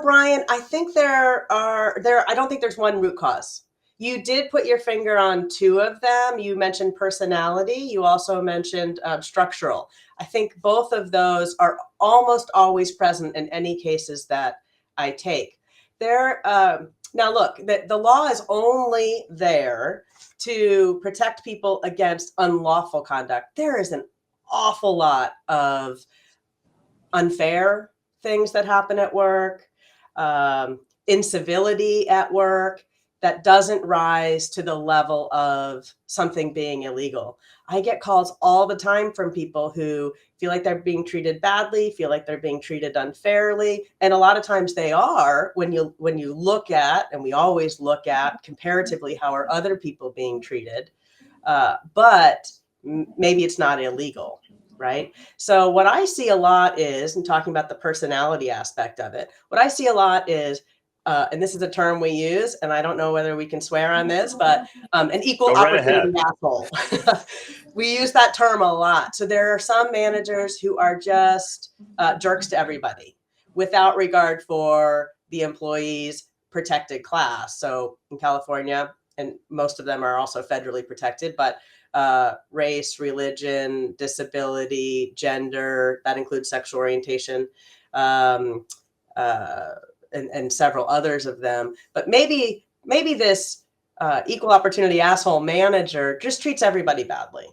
Brian, I think I don't think there's one root cause. You did put your finger on two of them. You mentioned personality. You also mentioned structural. I think both of those are almost always present in any cases that I take. Now look, the law is only there to protect people against unlawful conduct. There is an awful lot of unfair things that happen at work, incivility at work that doesn't rise to the level of something being illegal. I get calls all the time from people who feel like they're being treated badly, feel like they're being treated unfairly, and a lot of times they are when you look at, and we always look at comparatively, how are other people being treated, but maybe it's not illegal. Right. So what I see a lot is, and talking about the personality aspect of it, what I see a lot is, and this is a term we use, and I don't know whether we can swear on this, but an equal opportunity asshole. We use that term a lot. So there are some managers who are just jerks to everybody without regard for the employee's protected class. So in California, and most of them are also federally protected, but race, religion, disability, gender, that includes sexual orientation, and several others of them. But maybe this equal opportunity asshole manager just treats everybody badly.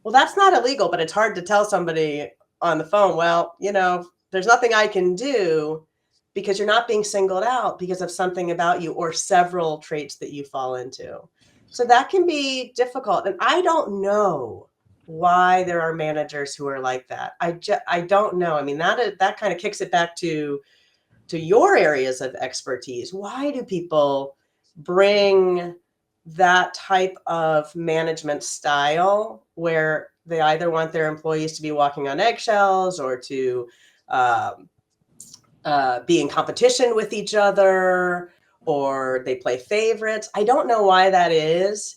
Well, that's not illegal, but it's hard to tell somebody on the phone, well, there's nothing I can do because you're not being singled out because of something about you or several traits that you fall into. So that can be difficult. And I don't know why there are managers who are like that. I don't know. I mean, that kind of kicks it back to your areas of expertise. Why do people bring that type of management style where they either want their employees to be walking on eggshells or to be in competition with each other, or they play favorites? I don't know why that is.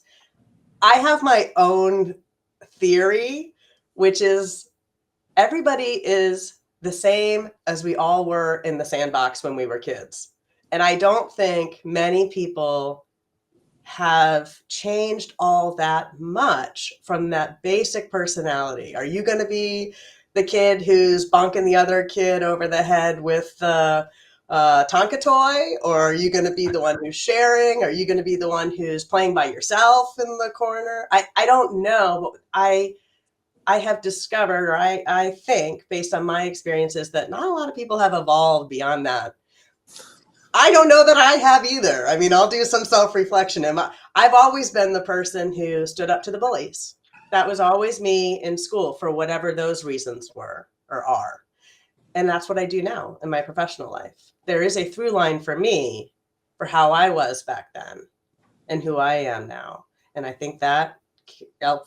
I have my own theory, which is everybody is the same as we all were in the sandbox when we were kids. And I don't think many people have changed all that much from that basic personality. Are you going to be the kid who's bonking the other kid over the head with the Tonka toy? Or are you going to be the one who's sharing? Are you going to be the one who's playing by yourself in the corner? I don't know, but I have discovered, or I think, based on my experiences, that not a lot of people have evolved beyond that. I don't know that I have either. I mean, I'll do some self-reflection. I've always been the person who stood up to the bullies. That was always me in school for whatever those reasons were or are. And that's what I do now in my professional life. There is a through line for me for how I was back then and who I am now. And I think that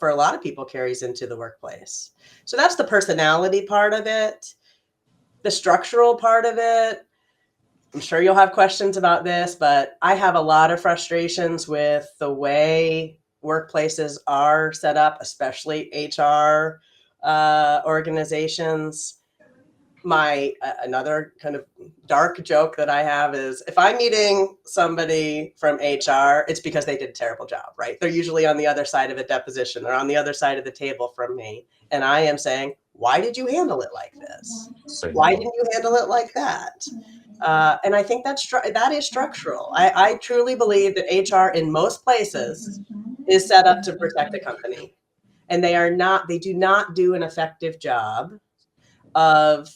for a lot of people carries into the workplace. So that's the personality part of it. The structural part of it, I'm sure you'll have questions about this, but I have a lot of frustrations with the way workplaces are set up, especially HR organizations. Another kind of dark joke that I have is if I'm meeting somebody from HR, it's because they did a terrible job, right? They're usually on the other side of a deposition. They're on the other side of the table from me. And I am saying, why did you handle it like this? Why didn't you handle it like that? And I think that is structural. I truly believe that HR in most places is set up to protect the company. And they do not do an effective job of,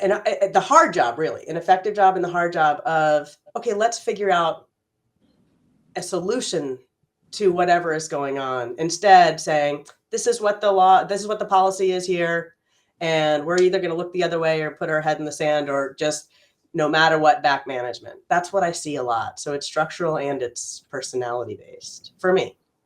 and the hard job, really, an effective job and the hard job of, okay, let's figure out a solution to whatever is going on. Instead saying, this is what the policy is here. And we're either going to look the other way or put our head in the sand or just no matter what back management. That's what I see a lot. So it's structural and it's personality based for me.